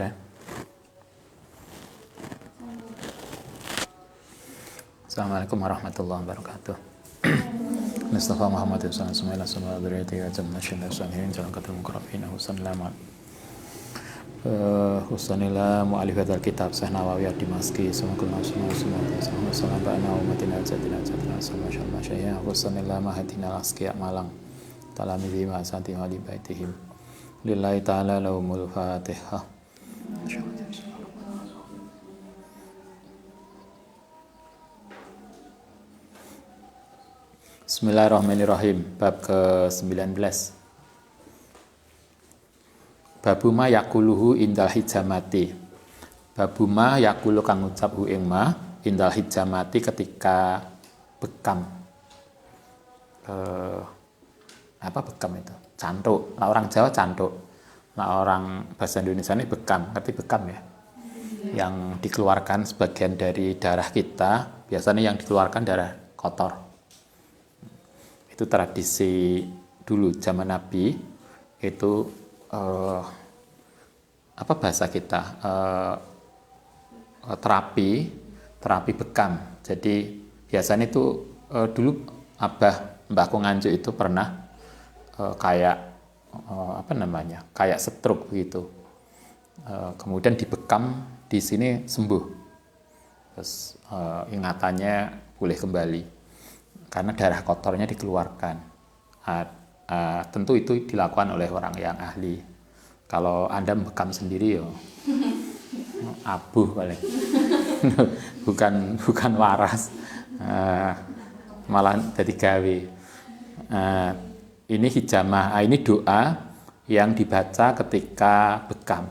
Udah. Assalamualaikum warahmatullahi wabarakatuh. Mustafa Muhammad sallallahu alaihi wasallam dzurriyyati wa jama'ah salihin jalan katul mukarrabin Husanillah mu'alif hadzal kitab Syekh Nawawi ad-Dimashqi sallallahu alaihi wasallam ba'ana umatina zatina sallallahu alaihi Husanillah mahadina asqiya malang talamidhi wa asati wa li baitihim lillahi ta'ala lahumul fatihah. Bismillahirrahmanirrahim. Bab ke-19. Babuma yakuluhu indal hijamati. Babuma yakulu kang ngucap hu ing ma indal hijamati ketika bekam. Apa bekam itu? Cantuk. Nah, orang Jawa cantuk. Nah, orang bahasa Indonesia ini bekam. Ngerti bekam ya? Yang dikeluarkan sebagian dari darah kita. Biasanya yang dikeluarkan darah kotor. Itu tradisi dulu zaman Nabi itu apa bahasa kita terapi bekam. Jadi biasanya itu dulu mbahku nganjuk itu pernah kayak kayak stroke begitu. Kemudian dibekam di sini sembuh, terus ingatannya boleh kembali. Karena darah kotornya dikeluarkan. Tentu itu dilakukan oleh orang yang ahli. Kalau Anda membekam sendiri ya abuh paling. bukan waras. Malah jadi gawe. Ini hijamah. Ini doa yang dibaca ketika bekam.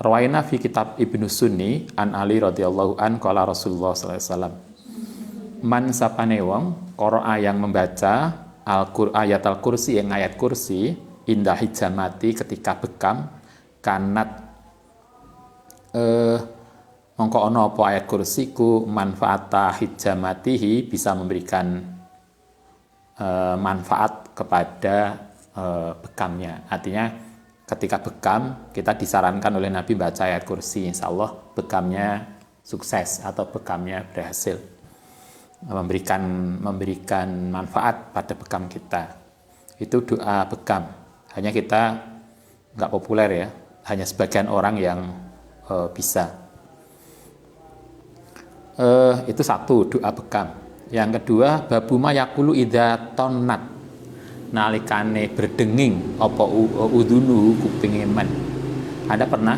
Rawaina fi kitab Ibnu Sunni an Ali radhiyallahu an qala Rasulullah sallallahu alaihi wasallam. Man sapane wong qira'a yang membaca ayat al-kursi yang ayat kursi indah hijamati ketika bekam kanat mongko ana apa ayat kursi ku manfaata hijamatihi bisa memberikan manfaat kepada bekamnya. Artinya ketika bekam kita disarankan oleh Nabi baca ayat kursi, insyaallah bekamnya sukses atau bekamnya berhasil. Memberikan manfaat pada bekam kita. Itu doa bekam. Hanya kita nggak populer ya, hanya sebagian orang yang bisa. Itu satu, doa bekam. Yang kedua, babuma yakulu idza tonnat. Nalikane berdenging apa udunu kuping eman. Anda pernah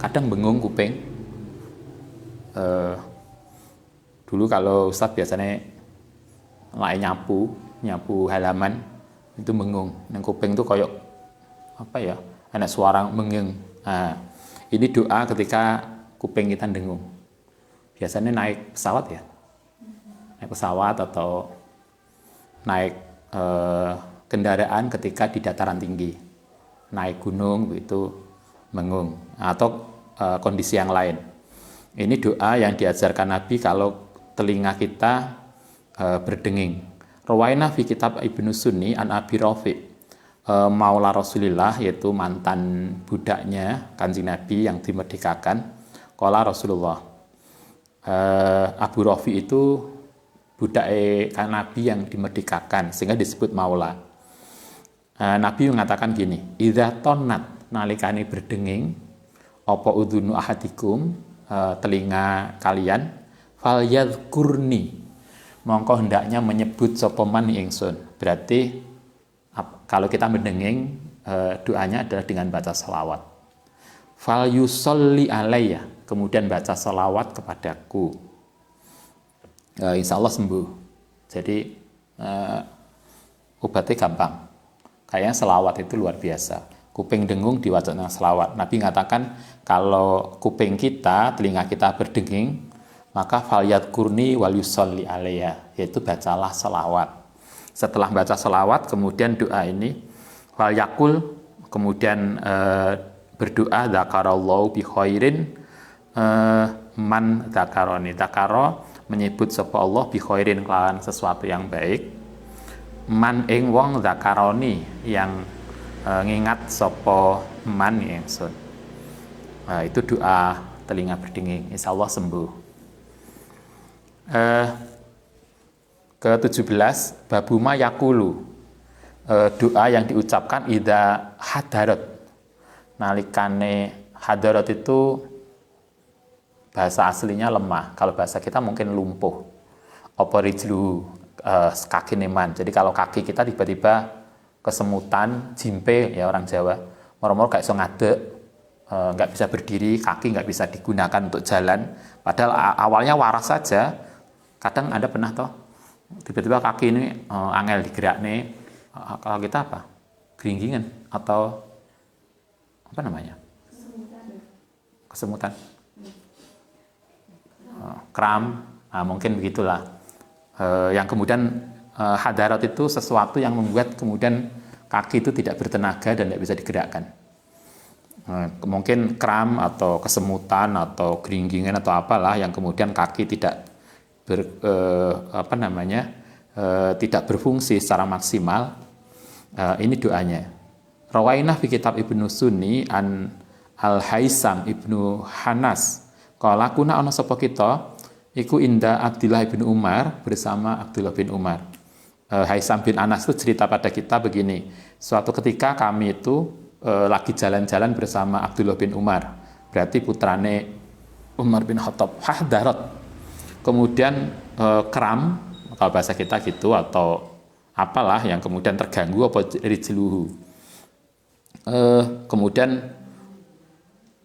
kadang bengung kuping? Dulu kalau Ustadz biasanya nyapu halaman itu mengung. Nang kuping itu koyok ada suara mengeng. Nah, ini doa ketika kuping kita dengung. Biasanya naik pesawat ya, naik pesawat atau naik kendaraan ketika di dataran tinggi, naik gunung begitu mengung atau kondisi yang lain. Ini doa yang diajarkan Nabi kalau telinga kita berdenging. Rawaina fi kitab Ibnu Sunni an Abi Rafi maula Rasulillah, yaitu mantan budaknya Kanjeng Nabi yang dimerdekakan. Qala Rasulullah. Abu Rafi itu budak Nabi yang dimerdekakan sehingga disebut maula. Nabi mengatakan gini, idza tonnat nalikane berdenging apa udhunu ahadikum telinga kalian fal yadhkurni mongko hendaknya menyebut sapa man ingsun. Berarti kalau kita mendenging doanya adalah dengan baca selawat. Fal yusolli alayya, kemudian baca selawat kepadaku. Insya Allah sembuh. Jadi obatnya gampang. Kayaknya selawat itu luar biasa. Kuping dengung diwacana selawat. Nabi mengatakan kalau kuping kita, telinga kita berdenging, maka falyat kurni wal yusolli alaiya, yaitu bacalah selawat. Setelah baca selawat, kemudian doa ini wal yakul, kemudian berdoa dzakarallahu bi khairin man dzakaroni. Dzakara menyebut sapa Allah bi khairin kelawan sesuatu yang baik. Man ing wong dzakaroni yang ngingat sapa man ingsun. Itu doa telinga berdenging, insyaallah sembuh. Ke-17 babuma yakulu, doa yang diucapkan idza hadarat. Nalikane hadarat itu bahasa aslinya lemah, kalau bahasa kita mungkin lumpuh. Apa rijlu, kaki neman. Jadi kalau kaki kita tiba-tiba kesemutan, jimpe ya orang Jawa, moro-moro kayak iso ngadeg, nggak bisa berdiri, kaki nggak bisa digunakan untuk jalan. Padahal awalnya waras saja. Kadang Anda pernah toh, tiba-tiba kaki ini angel digerak nih. Kalau kita apa? Geringgingan atau apa namanya? Kesemutan. Kram, mungkin begitulah. Yang kemudian hadarat itu sesuatu yang membuat kemudian kaki itu tidak bertenaga dan tidak bisa digerakkan. Mungkin kram atau kesemutan atau geringgingan atau apalah yang kemudian kaki tidak tidak berfungsi secara maksimal. Ini doanya. Rawainah fi kitab Ibnu Sunni an Al-Haisam Ibnu Hanas qala kuna ana sapa kita iku inda Abdullah bin Umar, bersama Abdullah bin Umar. Haisam bin Anas itu cerita pada kita begini, suatu ketika kami itu lagi jalan-jalan bersama Abdullah bin Umar, berarti putrane Umar bin Khattab. Hahdarat, kemudian kram, kalau bahasa kita gitu, atau apalah yang kemudian terganggu, apa rijluhu. Kemudian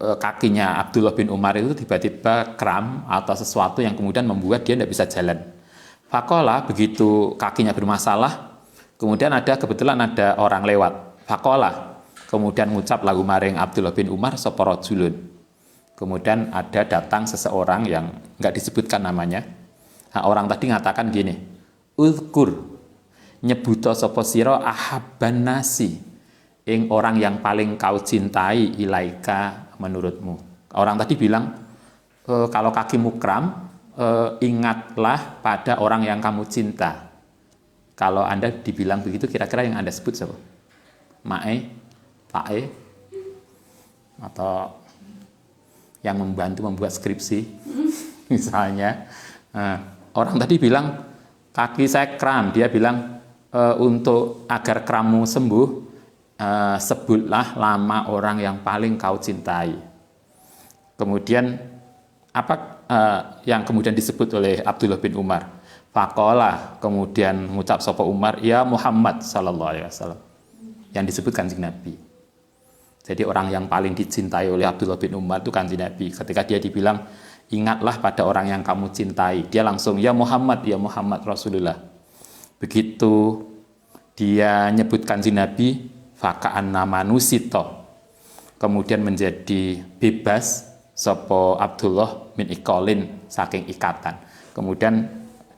kakinya Abdullah bin Umar itu tiba-tiba kram atau sesuatu yang kemudian membuat dia tidak bisa jalan. Fakola, begitu kakinya bermasalah, kemudian kebetulan ada orang lewat. Fakola, kemudian ngucap lagu maring Abdullah bin Umar sapa rajulun. Kemudian ada datang seseorang yang nggak disebutkan namanya. Orang tadi ngatakan gini, uzkur, nyebuto sapa sira ahabban nasi, ing orang yang paling kau cintai ilaika menurutmu. Orang tadi bilang, kalau kakimu kram, ingatlah pada orang yang kamu cinta. Kalau Anda dibilang begitu, kira-kira yang Anda sebut siapa? Mae, Pae, atau yang membantu membuat skripsi, misalnya. Orang tadi bilang, kaki saya kram. Dia bilang, untuk agar krammu sembuh, sebutlah nama orang yang paling kau cintai. Kemudian apa yang kemudian disebut oleh Abdullah bin Umar? Faqala, kemudian mengucap sapa Umar, ya Muhammad sallallahu alaihi wasallam. Yang disebut Kanjeng Nabi. Jadi orang yang paling dicintai oleh Abdullah bin Umar itu Kanjeng Nabi. Ketika dia dibilang, ingatlah pada orang yang kamu cintai, dia langsung ya Muhammad Rasulullah. Begitu dia nyebut Kanjeng Nabi, faka'an nama nusito, kemudian menjadi bebas sopo Abdullah bin Iqolin saking ikatan. Kemudian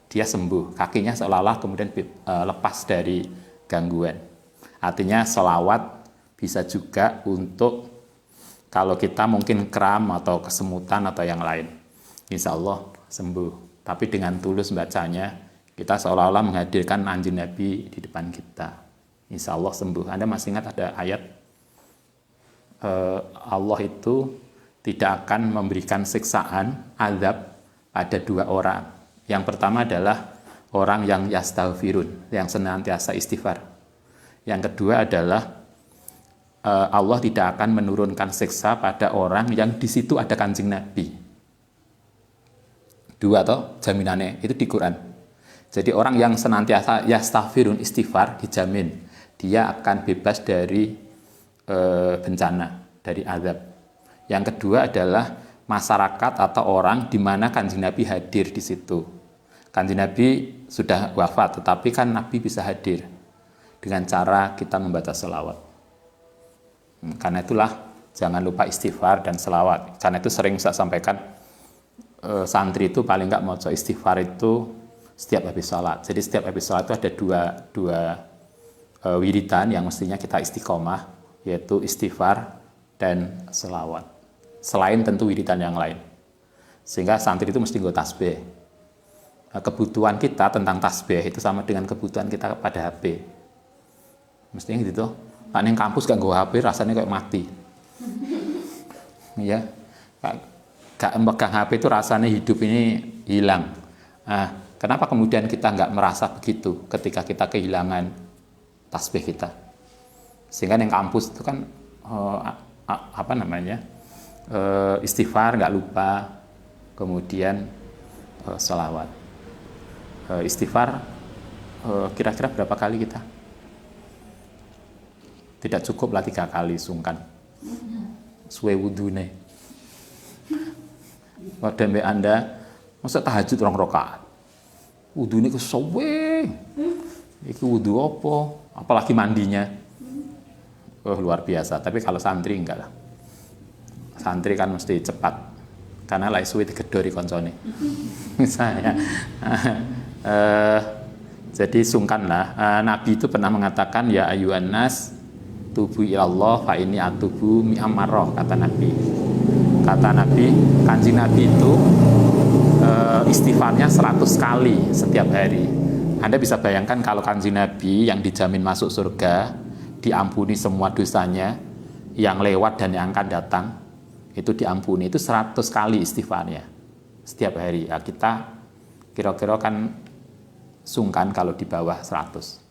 dia sembuh, kakinya seolah-olah kemudian lepas dari gangguan. Artinya sholawat bisa juga untuk kalau kita mungkin kram atau kesemutan atau yang lain, insya Allah sembuh. Tapi dengan tulus bacanya, kita seolah-olah menghadirkan Kanjeng Nabi di depan kita. Insya Allah sembuh. Anda masih ingat ada ayat Allah itu tidak akan memberikan siksaan, azab pada dua orang. Yang pertama adalah orang yang yastaghfirun, yang senantiasa istighfar. Yang kedua adalah Allah tidak akan menurunkan siksa pada orang yang di situ ada Kanjeng Nabi. Dua toh jaminannya itu di Quran. Jadi orang yang senantiasa yastaghfirun, istighfar, dijamin dia akan bebas dari bencana, dari azab. Yang kedua adalah masyarakat atau orang di mana Kanjeng Nabi hadir di situ. Kanjeng Nabi sudah wafat, tetapi kan Nabi bisa hadir dengan cara kita membaca selawat. Karena itulah jangan lupa istighfar dan selawat. Karena itu sering saya sampaikan, santri itu paling nggak mau istighfar itu setiap habis sholat. Jadi setiap habis sholat itu ada dua wiridan yang mestinya kita istiqomah, yaitu istighfar dan selawat. Selain tentu wiridan yang lain. Sehingga santri itu mesti nggo tasbih. Kebutuhan kita tentang tasbih itu sama dengan kebutuhan kita pada HP. Mestinya gitu. Pak ning kampus gak nggo HP rasanya kayak mati. Ya. Gak megang HP itu rasanya hidup ini hilang. Kenapa kemudian kita nggak merasa begitu ketika kita kehilangan tasbih kita? Sehingga yang kampus itu kan istighfar nggak lupa, kemudian sholawat. Istighfar kira-kira berapa kali kita? Tidak cukup lah 3 kali, sungkan. Suwe wudune. Pada mbak Anda masa tahajud 2 rakaat. Wudune ku suwe. Iki wudu apa? Apalagi mandinya. Luar biasa. Tapi kalau santri enggak lah. Santri kan mesti cepat. Karena lek suwe digedori koncone. Misalnya. Jadi sungkan lah. Nabi itu pernah mengatakan ya ayyuhan nas tubu ilallah fa inni atubu mi'amarrah, kata Nabi. Kata Nabi, Kanjeng Nabi itu istighfarnya 100 kali setiap hari. Anda bisa bayangkan kalau Kanjeng Nabi yang dijamin masuk surga, diampuni semua dosanya, yang lewat dan yang akan datang, itu diampuni, itu 100 kali istighfarnya setiap hari. Ya, kita kira-kira kan sungkan kalau di bawah 100.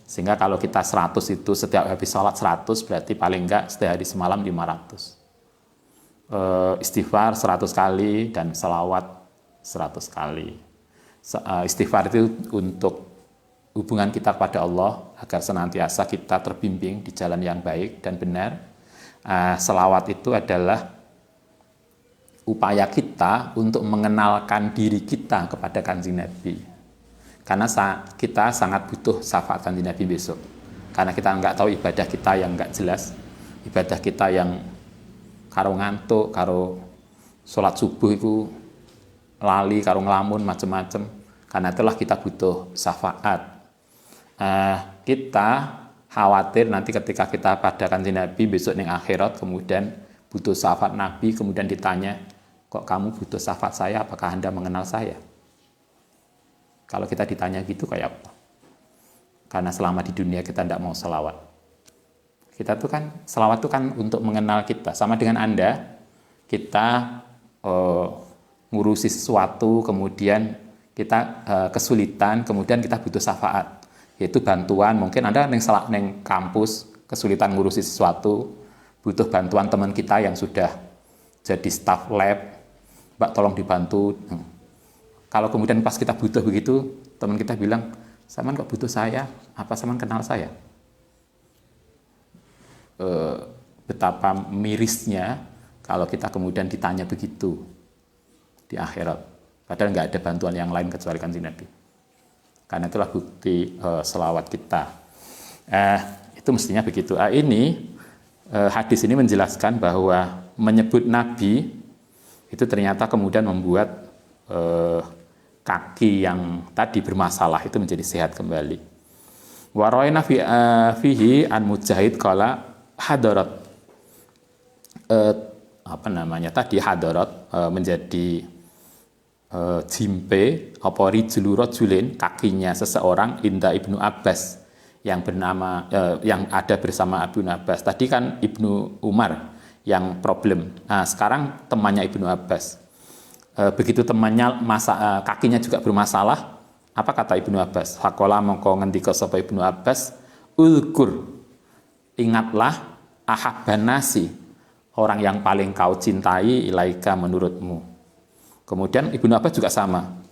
Sehingga kalau kita 100 itu setiap habis sholat 100, berarti paling enggak sehari semalam 500. Istighfar 100 kali dan selawat 100 kali. Istighfar itu untuk hubungan kita kepada Allah agar senantiasa kita terbimbing di jalan yang baik dan benar. Selawat itu adalah upaya kita untuk mengenalkan diri kita kepada Kanjeng Nabi. Karena kita sangat butuh syafaat Kanjeng Nabi besok. Karena kita nggak tahu ibadah kita yang nggak jelas, ibadah kita yang karo ngantuk, karo sholat subuh itu lali, karo ngelamun macam-macam. Karena itulah kita butuh syafaat. Kita khawatir nanti ketika kita pada Kanjeng Nabi besok ning akhirat, kemudian butuh syafaat Nabi, kemudian ditanya, kok kamu butuh syafaat saya, apakah Anda mengenal saya? Kalau kita ditanya gitu kayak apa? Karena selama di dunia kita tidak mau selawat. Kita tuh kan, selawat itu kan untuk mengenal kita. Sama dengan Anda, kita ngurusi sesuatu, kemudian kita kesulitan, kemudian kita butuh syafaat. Yaitu bantuan, mungkin Anda neng kampus, kesulitan ngurusi sesuatu, butuh bantuan teman kita yang sudah jadi staff lab, Mbak tolong dibantu. Kalau kemudian pas kita butuh begitu, teman kita bilang, "Saman kok butuh saya? Apa Saman kenal saya?" Betapa mirisnya kalau kita kemudian ditanya begitu di akhirat. Padahal nggak ada bantuan yang lain kecuali Kanjeng Nabi. Karena itulah bukti selawat kita. Itu mestinya begitu. Hadis ini menjelaskan bahwa menyebut Nabi itu ternyata kemudian membuat kaki yang tadi bermasalah itu menjadi sehat kembali. Wa ra'ayna fihi an Mujahid qala hadarat hadarat menjadi jimpe apa rijlu rajulin, kakinya seseorang inda Ibnu Abbas yang bernama yang ada bersama Ibnu Abbas. Tadi kan Ibnu Umar yang problem. Nah, sekarang temannya Ibnu Abbas. Begitu temannya kakinya juga bermasalah, apa kata Ibnu Abbas? Faqala mongko ngendika sapa Ibnu Abbas, ulkur, ingatlah ahabban nasi, orang yang paling kau cintai ilaika menurutmu. Kemudian Ibnu Abbas juga sama.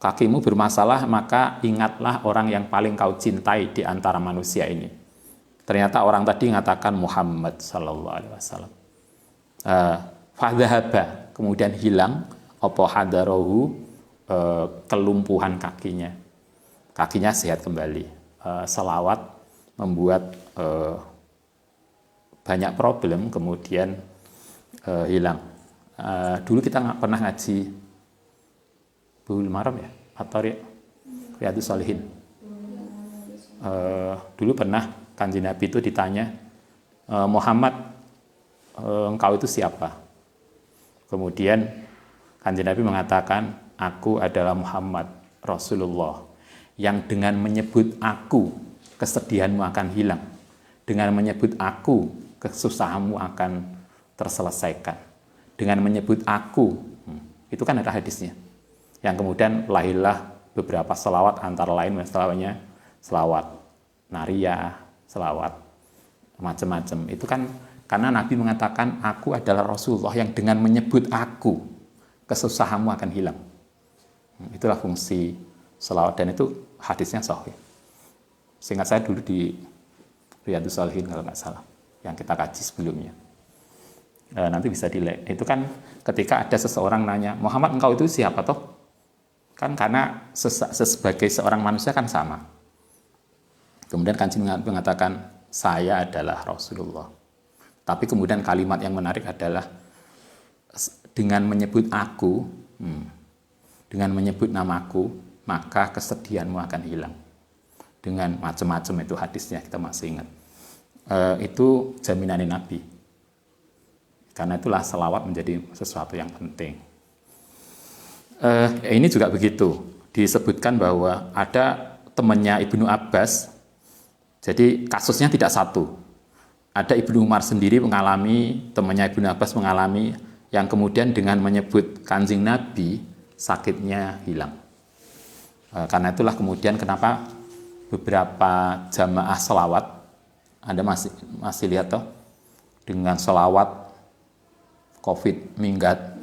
Kakimu bermasalah, maka ingatlah orang yang paling kau cintai di antara manusia ini. Ternyata orang tadi mengatakan Muhammad sallallahu alaihi wasallam. Fadhahaba, kemudian hilang apa hadarahu, kelumpuhan kakinya. Kakinya sehat kembali. Selawat membuat banyak problem kemudian hilang. Dulu kita pernah ngaji Bulughul Maram ya, atau Riyadhus Shalihin. Dulu pernah Kanjeng Nabi itu ditanya, Muhammad, engkau itu siapa? Kemudian Kanjeng Nabi mengatakan, aku adalah Muhammad Rasulullah, yang dengan menyebut aku kesedihanmu akan hilang, Dengan menyebut aku, kesusahanmu akan terselesaikan. Dengan menyebut aku, itu kan ada hadisnya. Yang kemudian lahirlah beberapa selawat, antara lain misalnya selawat nariyah, selawat macam-macam. Itu kan karena Nabi mengatakan aku adalah Rasulullah yang dengan menyebut aku, kesusahanmu akan hilang. Itulah fungsi selawat, dan itu hadisnya sahih. Seingat saya dulu di Riyadhus Shalihin kalau nggak salah, yang kita kaji sebelumnya. Nanti bisa dilihat. Itu kan ketika ada seseorang nanya, Muhammad engkau itu siapa toh? Kan karena sebagai seorang manusia kan sama. Kemudian Kanjeng mengatakan, saya adalah Rasulullah. Tapi kemudian kalimat yang menarik adalah, dengan menyebut aku, dengan menyebut namaku, maka kesedihanmu akan hilang. Dengan macam-macam itu hadisnya, kita masih ingat. Itu jaminan Nabi. Karena itulah selawat menjadi sesuatu yang penting. Ini juga begitu. Disebutkan bahwa ada temannya Ibnu Abbas. Jadi kasusnya tidak satu. Ada Ibnu Umar sendiri mengalami, temannya Ibnu Abbas mengalami, yang kemudian dengan menyebut Kanjeng Nabi, sakitnya hilang. Karena itulah kemudian kenapa beberapa jamaah selawat, Anda masih lihat toh, dengan selawat COVID minggat,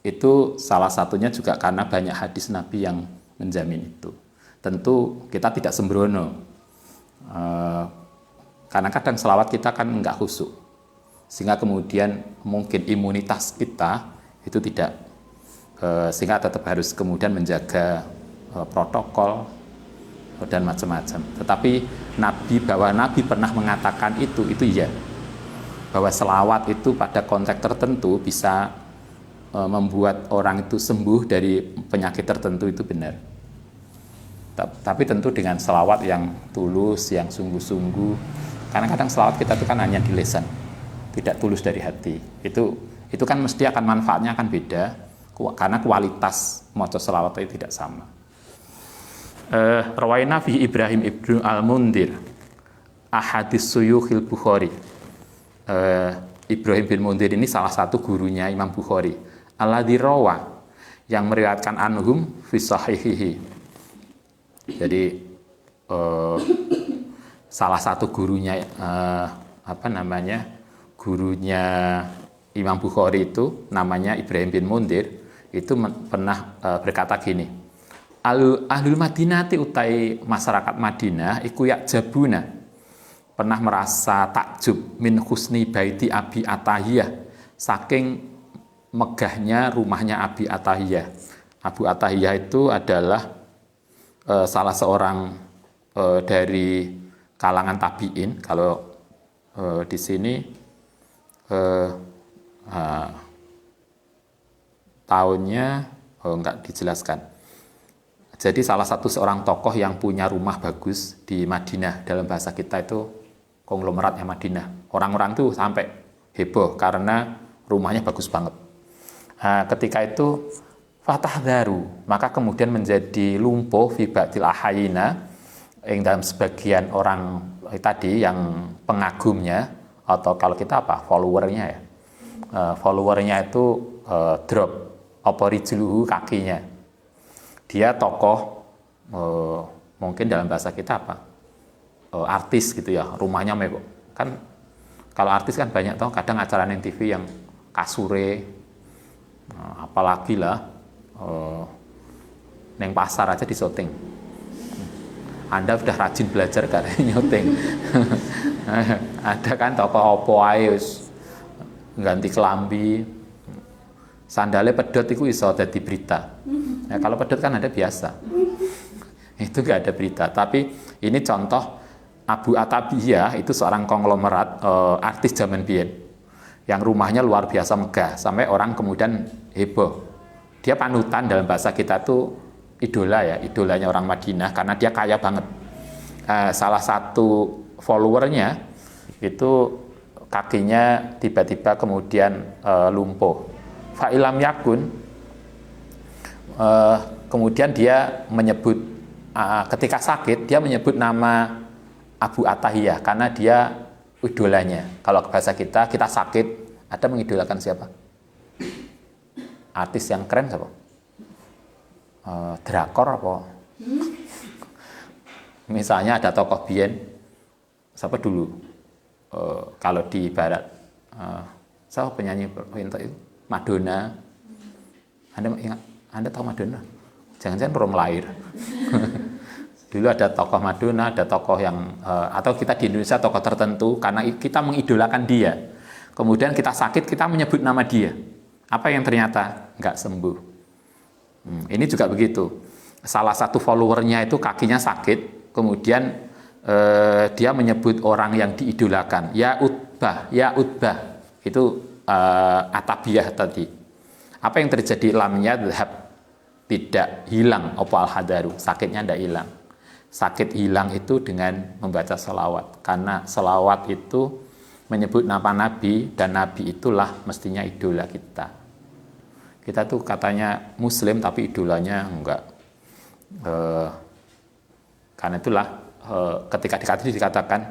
itu salah satunya juga karena banyak hadis Nabi yang menjamin itu. Tentu kita tidak sembrono, karena kadang selawat kita kan enggak khusyuk, sehingga kemudian mungkin imunitas kita itu tidak, sehingga tetap harus kemudian menjaga protokol dan macam-macam. Tetapi bahwa Nabi pernah mengatakan itu ya, bahwa selawat itu pada konteks tertentu bisa membuat orang itu sembuh dari penyakit tertentu, itu benar. Tapi tentu dengan selawat yang tulus, yang sungguh-sungguh. Karena kadang selawat kita itu kan hanya di lisan, tidak tulus dari hati. Itu kan mesti akan manfaatnya akan beda, karena kualitas maca selawat itu tidak sama. Rawaina fi Ibrahim ibnu al-Mundhir ahadits suyukhil Bukhari. Ibrahim bin Mundhir ini salah satu gurunya Imam Bukhari. Alladzi rawa, yang meriwayatkan anhum fi sahihihi. Jadi salah satu gurunya gurunya Imam Bukhari itu namanya Ibrahim bin Mundhir, itu pernah berkata gini, Ahlul Madinati utai masyarakat Madinah iku yakjabuna, pernah merasa takjub min husni baiti Abi Atahiyah, saking megahnya rumahnya Abi Atahiyah. Abu Atahiyah itu adalah salah seorang dari kalangan tabi'in. Kalau di sini tahunnya enggak dijelaskan. Jadi salah satu seorang tokoh yang punya rumah bagus di Madinah, dalam bahasa kita itu konglomeratnya Madinah. Orang-orang tuh sampai heboh karena rumahnya bagus banget. Nah, ketika itu fatahdaru, maka kemudian menjadi lumpuh fi ba'dil ahayina, yang dalam sebagian orang tadi yang pengagumnya, atau kalau kita followernya ya. Followernya itu drop, oporijluhu kakinya. Dia tokoh, mungkin dalam bahasa kita artis gitu ya, rumahnya kan kalau artis kan banyak toh, kadang acara neng TV yang kasure, apalagi lah neng pasar aja disyuting. Anda udah rajin belajar gak nyuting? Ada kan tokoh opo ae ganti kelambi, sandalnya pedot itu iso dadi berita. Ya, kalau pedot kan ada biasa, itu nggak ada berita. Tapi ini contoh Abu Atahiyah, itu seorang konglomerat artis zaman biyen, yang rumahnya luar biasa megah, sampai orang kemudian heboh. Dia panutan, dalam bahasa kita tuh idola ya, idolanya orang Madinah, karena dia kaya banget. Salah satu followernya itu kakinya tiba-tiba kemudian lumpuh. Fa'ilam yakun, kemudian dia menyebut, ketika sakit dia menyebut nama Abu Atahiyah karena dia idolanya. Kalau bahasa kita sakit, ada mengidolakan siapa? Artis yang keren siapa? Drakor apa? Misalnya ada tokoh Bien, siapa dulu? Kalau di Barat, siapa penyanyi itu? Madonna. Anda ingat? Anda tahu Madonna? Jangan-jangan belum lahir. Dulu ada tokoh Madonna, ada tokoh yang atau kita di Indonesia tokoh tertentu karena kita mengidolakan dia. Kemudian kita sakit, kita menyebut nama dia. Apa yang ternyata nggak sembuh. Ini juga begitu. Salah satu followernya itu kakinya sakit, kemudian dia menyebut orang yang diidolakan, ya Utbah. Itu Atabiyah tadi. Apa yang terjadi? Lamnya tidak hilang opo al-hadaru, sakitnya tidak hilang. Sakit hilang itu dengan membaca selawat, karena selawat itu menyebut nama Nabi, dan Nabi itulah mestinya idola kita. Kita tuh katanya Muslim tapi idolanya enggak. Karena itulah ketika dikatakan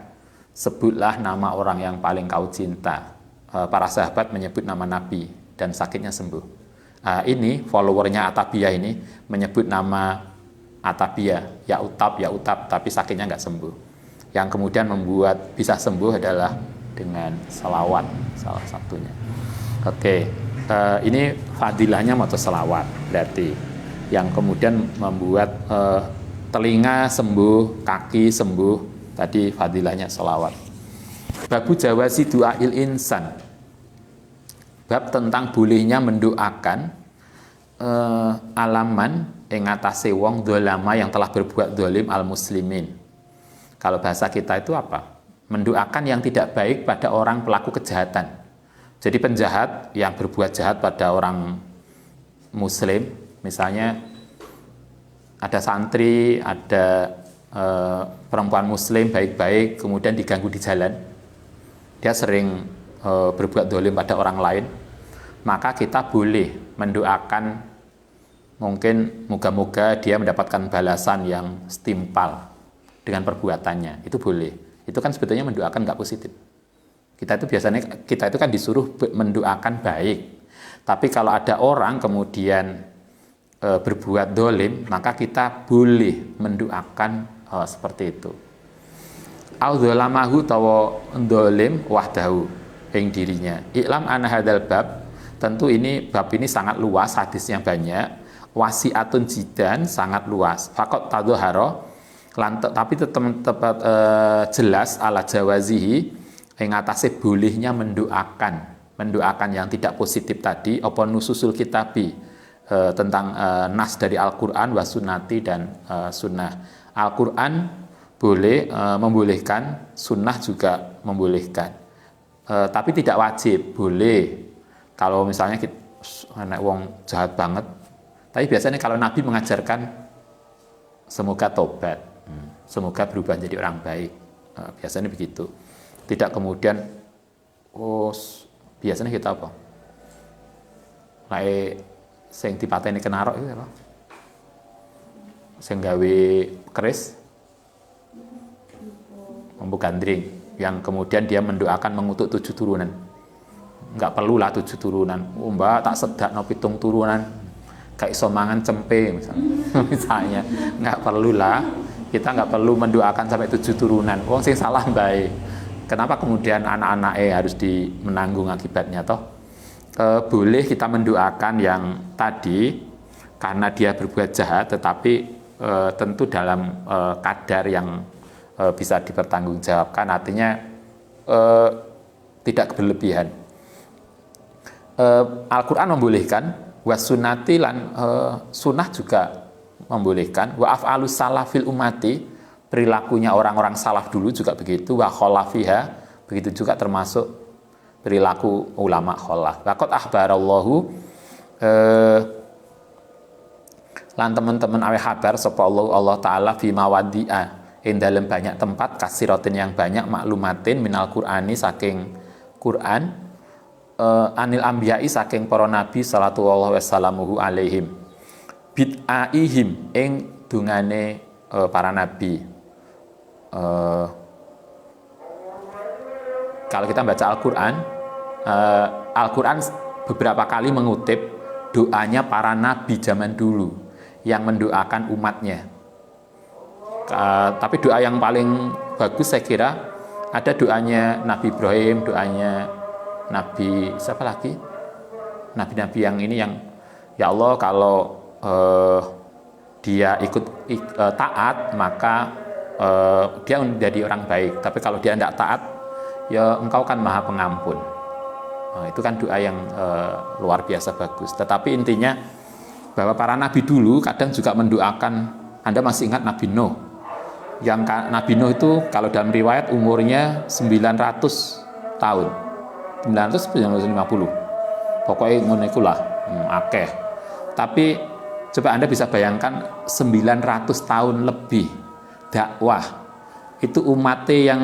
sebutlah nama orang yang paling kau cinta. Para sahabat menyebut nama Nabi dan sakitnya sembuh. Ini followernya Atabiyah ini menyebut nama Atabiyah, ya utab, tapi sakitnya nggak sembuh. Yang kemudian membuat bisa sembuh adalah dengan selawat salah satunya. Oke, ini fadilahnya moto selawat berarti yang kemudian membuat telinga sembuh, kaki sembuh, tadi fadilahnya selawat. Babu jawazi du'ail insan, bab tentang bolehnya mendoakan alaman ing atase wong dolama yang telah berbuat dolim al muslimin. Kalau bahasa kita itu apa? Mendoakan yang tidak baik pada orang pelaku kejahatan. Jadi penjahat yang berbuat jahat pada orang muslim, misalnya ada santri, ada perempuan muslim baik-baik kemudian diganggu di jalan, dia sering berbuat dolim pada orang lain, maka kita boleh mendoakan, mungkin moga-moga dia mendapatkan balasan yang setimpal dengan perbuatannya. Itu boleh. Itu kan sebetulnya mendoakan nggak positif. Kita itu kan disuruh mendoakan baik. Tapi kalau ada orang kemudian berbuat dolim, maka kita boleh mendoakan seperti itu. Al-dzalamahu tawa dolim wahdahu ing dirinya. Iklam anna hadzal bab, tentu ini bab ini sangat luas, hadisnya banyak. Wasi'atun jidan, sangat luas. Faqat tadhahara, tapi tetap jelas ala jawazihi ing atase bolehnya mendoakan yang tidak positif tadi, apa nususul kitabi tentang nas dari Al-Qur'an wa sunnati dan sunnah. Al-Qur'an boleh membolehkan, sunnah juga membolehkan. Tapi tidak wajib, boleh. Kalau misalnya anak wong jahat banget, tapi biasanya kalau Nabi mengajarkan semoga tobat, semoga berubah jadi orang baik, biasanya begitu. Tidak kemudian, biasanya kita apa? Lae sing dipateni kenarok itu apa? Sing gawe keris, Empu Gandring, yang kemudian dia mendoakan mengutuk 7 turunan. Enggak perlulah 7 turunan. Mbak tak sedak no 7 turunan. Kayak iso mangan cempe misalnya. Enggak perlulah. Kita enggak perlu mendoakan sampai 7 turunan. Wong sing salah baik. Kenapa kemudian anak-anaknya harus menanggung akibatnya toh? Boleh kita mendoakan yang tadi karena dia berbuat jahat, tetapi tentu dalam kadar yang bisa dipertanggungjawabkan, artinya tidak berlebihan. Al-Quran membolehkan, wasunati lan sunnah juga membolehkan, wa af'alus salafil umati, perilakunya orang-orang salaf dulu juga begitu, wa kholafiha, begitu juga termasuk perilaku ulama kholaf. Waqad ahbarallahu lan teman-teman awe kabar sapa Allah taala fi mawadi'a, ing dalam banyak tempat, kasiratin yang banyak, maklumatin minal Qur'ani saking Quran, anil ambiyai saking para nabi sallallahu wasallamuhu alaihim, bid'aihim ing dungane para nabi, kalau kita baca Al-Quran, Al-Quran beberapa kali mengutip doanya para nabi zaman dulu yang mendoakan umatnya. Tapi doa yang paling bagus saya kira ada doanya Nabi Ibrahim, doanya Nabi siapa lagi? Nabi-nabi yang ini yang ya Allah kalau dia taat maka dia menjadi orang baik. Tapi kalau dia tidak taat, ya Engkau kan Maha Pengampun. Itu kan doa yang luar biasa bagus. Tetapi intinya bahwa para nabi dulu kadang juga mendoakan. Anda masih ingat Nabi Nuh? Yang Nabi Nuh itu kalau dalam riwayat umurnya 900 tahun. 950. Pokoknya ngono iku lah, akeh. Tapi coba Anda bisa bayangkan 900 tahun lebih dakwah. Itu umatnya yang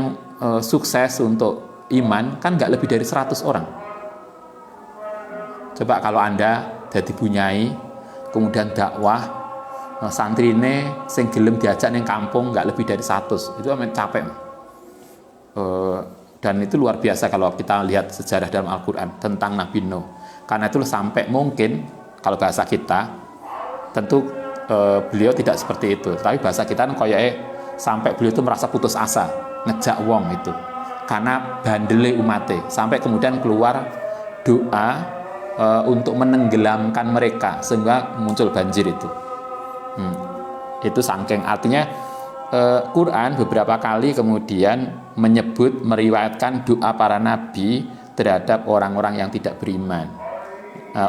sukses untuk iman kan nggak lebih dari 100 orang. Coba kalau Anda jadi bunyai, kemudian dakwah, santrine sing gelem diajak ning kampung nggak lebih dari 100, itu amat capek. Dan itu luar biasa kalau kita lihat sejarah dalam Al-Quran tentang Nabi Nuh. Karena itu sampai mungkin kalau bahasa kita tentu beliau tidak seperti itu, tapi bahasa kita kan koyoke sampai beliau itu merasa putus asa ngejak wong itu karena bandele umate, sampai kemudian keluar doa untuk menenggelamkan mereka sehingga muncul banjir itu. Itu saking artinya Quran beberapa kali kemudian menyebut meriwayatkan doa para nabi terhadap orang-orang yang tidak beriman,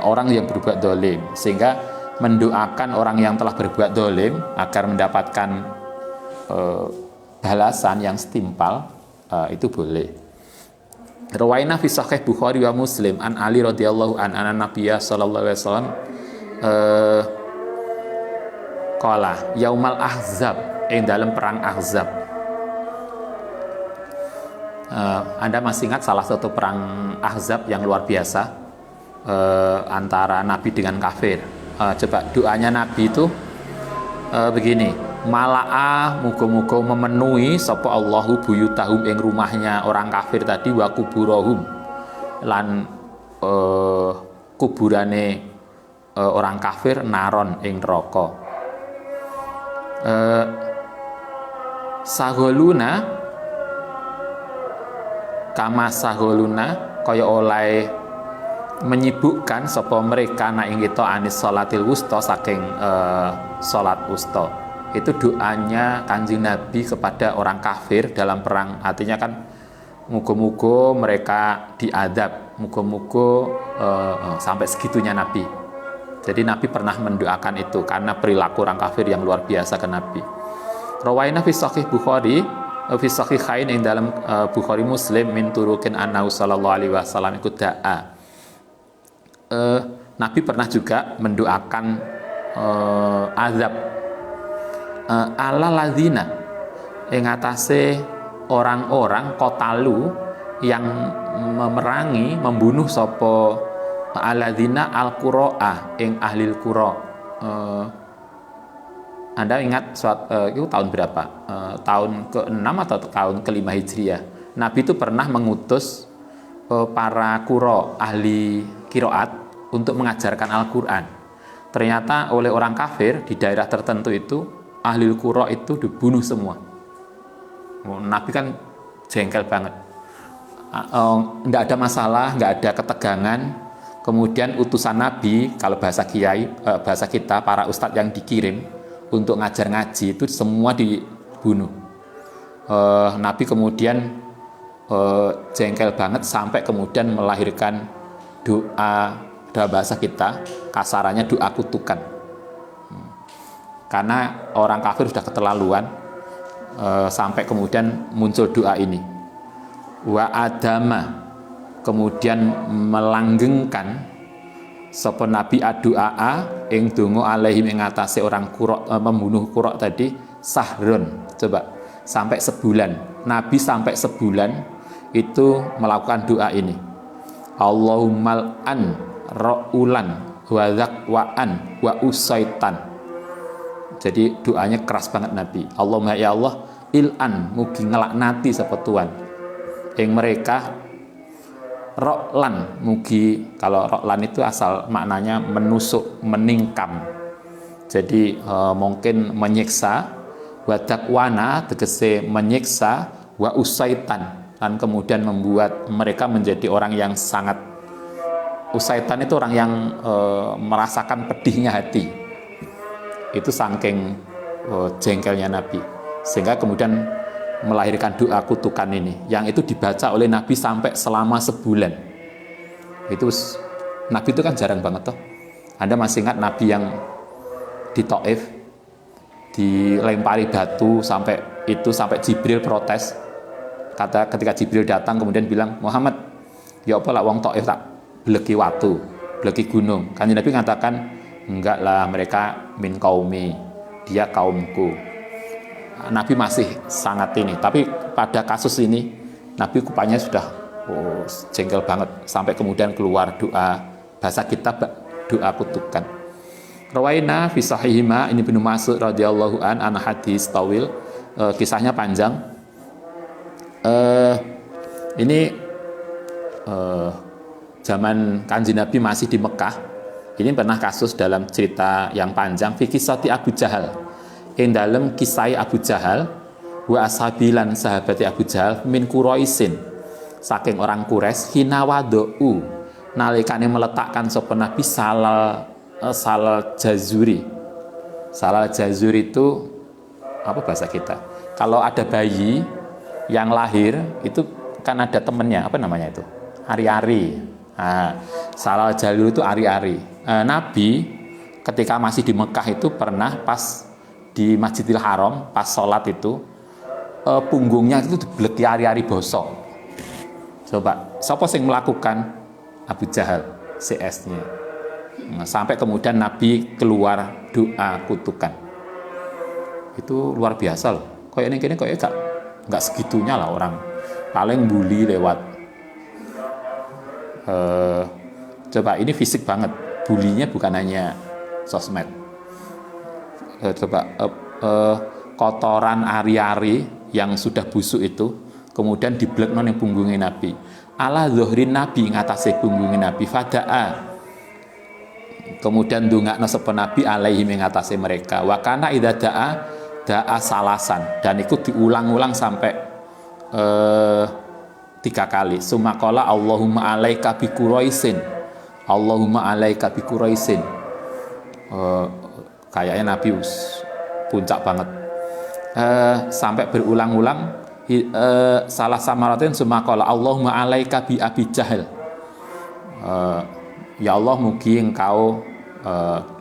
orang yang berbuat dolim, sehingga mendoakan orang yang telah berbuat dolim agar mendapatkan balasan yang setimpal, itu boleh. Rawaina fi sahih Bukhari wa Muslim an Ali radhiyallahu an Nabiyya sallallahu alaihi wasallam qala yaumal ahzab, yang dalam perang Ahzab. Anda masih ingat salah satu perang Ahzab yang luar biasa antara Nabi dengan kafir. Coba doanya Nabi itu begini, mala'a muga-muga memenuhi sapa Allahu buyutahum ing rumahnya orang kafir tadi, wa kuburahum lan kuburane orang kafir, naron ing neraka. Sahuluna kama sahuluna kaya oleh menyibukkan sapa mereka na ing kita anis salatil wusta, saking salat wusta. Itu doanya Kanjeng Nabi kepada orang kafir dalam perang. Artinya kan muga-muga mereka diadab, muga-muga sampai segitunya Nabi. Jadi Nabi pernah mendoakan itu karena perilaku orang kafir yang luar biasa ke Nabi. Rawaina fi sahih Bukhari fi sahihain yang dalam Bukhari Muslim min turukin annahu sallallahu alaihi wasallam ikut da'a. Nabi pernah juga mendoakan azab ala ladzina ing atase orang-orang kotalu yang memerangi, membunuh sapa alladzina al-qura'a ing ahlil qura. Anda ingat itu tahun berapa? Tahun ke-6 atau tahun ke-5 Hijriah. Nabi itu pernah mengutus para qura, ahli qiraat, untuk mengajarkan Al-Quran. Ternyata oleh orang kafir di daerah tertentu itu, ahli qura itu dibunuh semua. Nabi kan jengkel banget. Nggak ada masalah, nggak ada ketegangan. Kemudian utusan Nabi, kalau bahasa kiai, bahasa kita, para ustadz yang dikirim untuk ngajar ngaji itu semua dibunuh. Nabi kemudian jengkel banget sampai kemudian melahirkan doa, dalam bahasa kita kasarannya doa kutukan. Karena orang kafir sudah keterlaluan, sampai kemudian muncul doa ini. Wa adama, kemudian melanggengkan sapa nabi adu'a ing donga alaihim ing atase orang qura, membunuh qura tadi, sahrun. Coba sampai sebulan, Nabi sampai sebulan itu melakukan doa ini. Allahummal an ra'ulan wa zakwaan wa usaitan. Jadi doanya keras banget Nabi. Allahumma ya Allah, il'an mugi ngelaknati sapa Tuhan ing mereka Roklan mugi, kalau roklan itu asal maknanya menusuk, meningkam. Jadi mungkin menyiksa, wadakwana tegese menyiksa, wa usaitan, dan kemudian membuat mereka menjadi orang yang sangat, usaitan itu orang yang merasakan pedihnya hati. Itu saking jengkelnya Nabi, sehingga kemudian melahirkan doa kutukan ini, yang itu dibaca oleh Nabi sampai selama sebulan. Itu Nabi itu kan jarang banget toh. Anda masih ingat Nabi yang di Taif dilempari batu sampai Jibril protes. Ketika Jibril datang kemudian bilang, Muhammad, ya apa lah wong Taif tak beleki watu, beleki gunung. Kanjeng Nabi mengatakan, enggak lah, mereka min qaumi, dia kaumku. Nabi masih sangat ini, tapi pada kasus ini Nabi kupanya sudah jengkel banget, sampai kemudian keluar doa, bahasa kita doa kutukan. Rawaina fi sahihima, ini Ibnu Mas'ud radhiyallahu an hadis tawil, kisahnya panjang. Ini zaman Kanjeng Nabi masih di Mekah. Ini pernah kasus dalam cerita yang panjang, fi kisati Abu Jahal. Ing dalam kisah Abu Jahal wa ashabilan sahabati Abu Jahal min Quraisin, saking orang Quraisy, hina wadou nalikane meletakkan sapa Nabi salal jazuri. Salal jazuri itu apa bahasa kita? Kalau ada bayi yang lahir itu kan ada temennya, apa namanya itu? Ari-ari. Nah, salal jazuri itu ari-ari. Nabi ketika masih di Mekah itu pernah pas di Masjidil Haram, pas sholat itu punggungnya itu dibeleki ari-ari bosok. Coba, siapa yang melakukan? Abu Jahal, CS-nya. Nah, sampai kemudian Nabi keluar doa kutukan. Itu luar biasa loh. Kayak ini kayak nggak segitunya lah orang. Paling bully lewat. Coba, ini fisik banget. Bulinya bukan hanya sosmed. Kotoran ari-ari yang sudah busuk itu kemudian diblekno ning punggungnya Nabi, ala zuhrin Nabi, ngatasi punggungnya Nabi, fadaa, kemudian ndongakno sapa Nabi alaihi ngatasi mereka, wa kana idza da'a salasan, dan itu diulang-ulang sampai 3 kali. Sumaqala Allahumma alaika bi Quraisin, Allahumma alaika bi Quraisin. Kayaknya Nabi puncak banget, sampai berulang-ulang. Salah samaratin sumaqala Allahumma alaika bi Abi Jahal, ya Allah mugi engkau,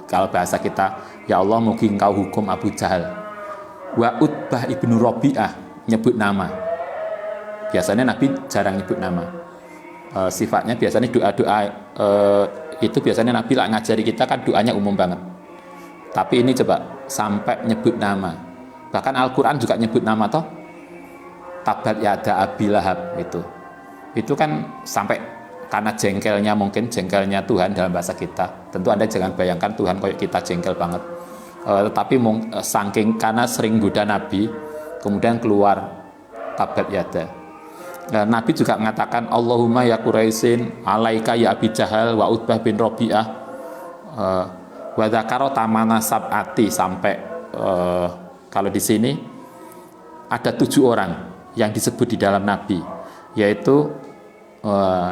kalau bahasa kita, ya Allah mugi engkau hukum Abu Jahal. Wa Utbah ibnu Rabi'ah, nyebut nama. Biasanya Nabi jarang nyebut nama. Sifatnya biasanya doa-doa itu biasanya Nabi lah ngajari kita kan doanya umum banget. Tapi ini coba sampai nyebut nama. Bahkan Al-Quran juga nyebut nama toh. Tabat yada Abi Lahab itu. Itu kan sampai karena jengkelnya, mungkin jengkelnya Tuhan dalam bahasa kita. Tentu Anda jangan bayangkan Tuhan kayak kita jengkel banget. Tetapi saking karena sering goda Nabi, kemudian keluar tabat yada. Nabi juga mengatakan Allahumma ya Quraisin, alaika ya Abi Jahal wa Utbah bin Rabi'ah. Wa dzakara tamana sab'ati, sampai kalau di sini ada 7 orang yang disebut di dalam Nabi, yaitu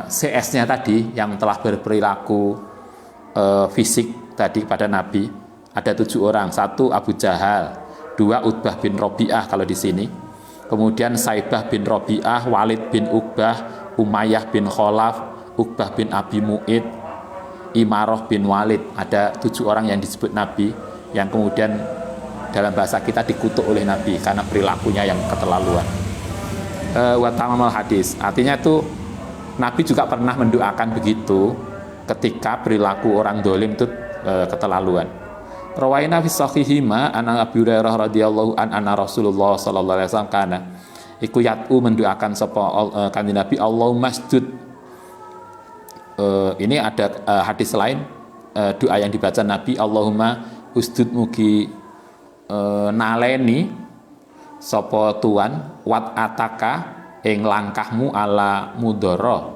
CS-nya tadi yang telah berperilaku fisik tadi kepada Nabi, ada 7 orang. 1 Abu Jahal, 2 Utbah bin Rabi'ah kalau di sini, kemudian Saibah bin Rabi'ah, Walid bin Uqbah, Umayyah bin Khalaf, Uqbah bin Abi Mu'id, Imarah bin Walid. Ada 7 orang yang disebut Nabi, yang kemudian dalam bahasa kita dikutuk oleh Nabi karena perilakunya yang keterlaluan. Wa tamamal hadis, artinya itu Nabi juga pernah mendoakan begitu ketika perilaku orang dolim itu keterlaluan. Rawaina fi sahihima an Abi Hurairah radhiyallahu anna Rasulullah sallallahu alaihi wasallam kana iku yat'u mendoakan sapa kanjeng Nabi Allahumma masjud. Ini ada hadis lain, doa yang dibaca Nabi, Allahumma usdud mugi naleni sapa tuan wat ataka ing langkahmu ala mudhara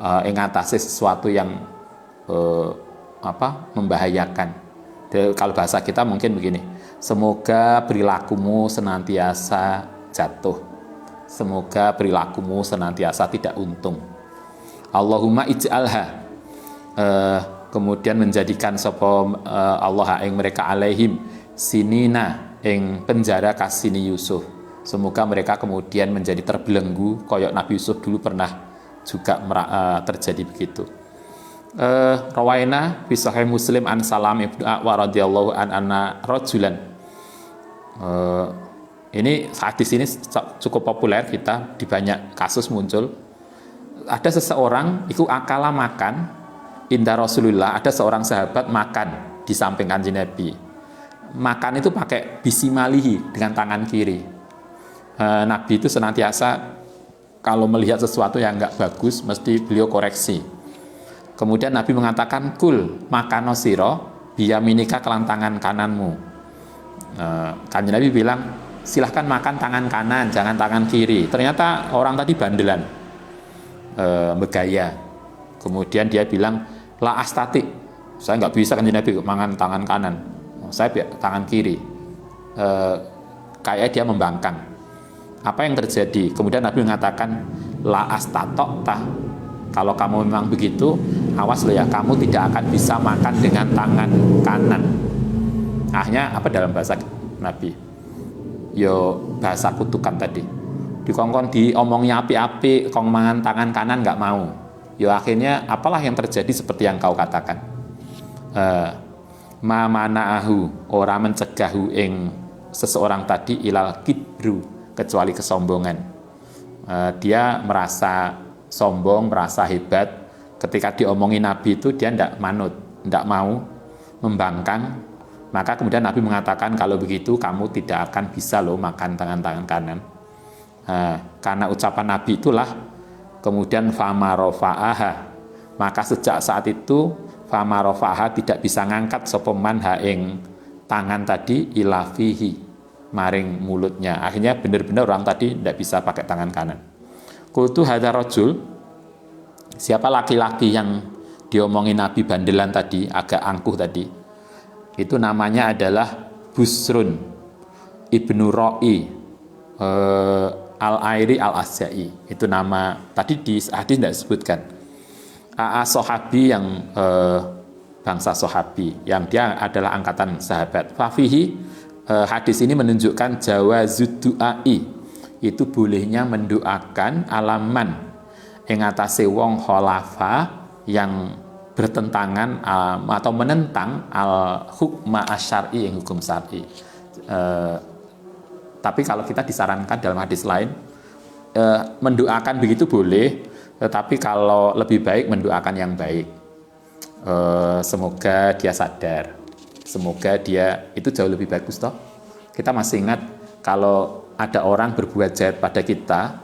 ing atase sesuatu yang membahayakan. Kalau bahasa kita mungkin begini, semoga perilakumu senantiasa jatuh, semoga perilakumu senantiasa tidak untung. Allahumma ij'alha, kemudian menjadikan sapa Allah ing mereka alaihim sinina ing penjara kasini Yusuf. Semoga mereka kemudian menjadi terbelenggu koyok Nabi Yusuf dulu pernah juga terjadi begitu. Rawaina fi sahih Muslim an Salam ibnu Aqwa radhiyallahu anna rajulan. Ini hadis ini cukup populer, kita di banyak kasus muncul. Ada seseorang itu akala makan inda Rasulullah, ada seorang sahabat makan di samping Kanjeng Nabi. Makan itu pakai bisimalihi, dengan tangan kiri. Nabi itu senantiasa kalau melihat sesuatu yang enggak bagus mesti beliau koreksi. Kemudian Nabi mengatakan, kul makano siro biyaminika kelan tangan kananmu. Kanjeng Nabi bilang, silahkan makan tangan kanan, jangan tangan kiri. Ternyata orang tadi bandelan, bergaya. Kemudian dia bilang, la astati, saya nggak bisa Kanjeng Nabi makan tangan kanan, saya tangan kiri. Kayak dia membangkang. Apa yang terjadi? Kemudian Nabi mengatakan, la astatokta, kalau kamu memang begitu, awas loh ya, kamu tidak akan bisa makan dengan tangan kanan. Akhirnya apa dalam bahasa Nabi? Yo bahasa kutukan tadi. Dikongkon diomongnya api-api, kong mangan tangan kanan nggak mau. Yo akhirnya apalah yang terjadi seperti yang kau katakan. Ma mana'ahu, orang mencegahu ing seseorang tadi ilal kibru, kecuali kesombongan. Dia merasa sombong, merasa hebat. Ketika diomongin Nabi itu dia tidak manut, tidak mau, membangkang. Maka kemudian Nabi mengatakan, kalau begitu kamu tidak akan bisa loh makan tangan kanan. Karena ucapan Nabi itulah kemudian fama rofa'aha, maka sejak saat itu fama rofa'aha tidak bisa ngangkat sopeman haing tangan tadi ilafihi, maring mulutnya. Akhirnya benar-benar orang tadi tidak bisa pakai tangan kanan. Kultu hadza rajul, siapa laki-laki yang diomongin Nabi bandelan tadi, agak angkuh tadi, itu namanya adalah Busrun ibnu Ro'i al-Airi al-Asja'i. Itu nama tadi di hadis tidak disebutkan. Sahabi yang bangsa sahabi, yang dia adalah angkatan sahabat. Fafihi, hadis ini menunjukkan jawazud du'ai, itu bolehnya mendoakan alaman ing atase wong khalafa yang bertentangan atau menentang al hukma asyari, yang hukum syar'i. Tapi kalau kita disarankan dalam hadis lain, mendoakan begitu boleh, tetapi kalau lebih baik mendoakan yang baik. Semoga dia sadar, semoga dia itu jauh lebih bagus toh. Kita masih ingat kalau ada orang berbuat jahat pada kita,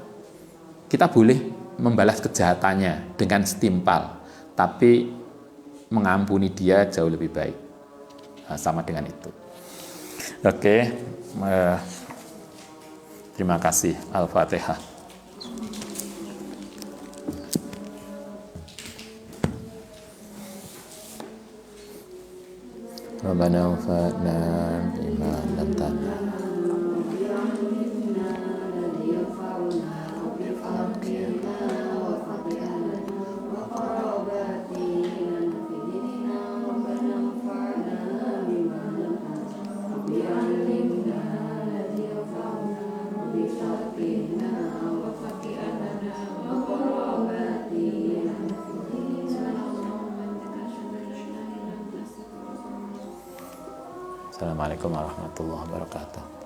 kita boleh membalas kejahatannya dengan setimpal, tapi mengampuni dia jauh lebih baik. Sama dengan itu. Oke, terima kasih. Al-Fatihah. Rabbana wafa'na bima lantana. Assalamualaikum warahmatullahi wabarakatuh.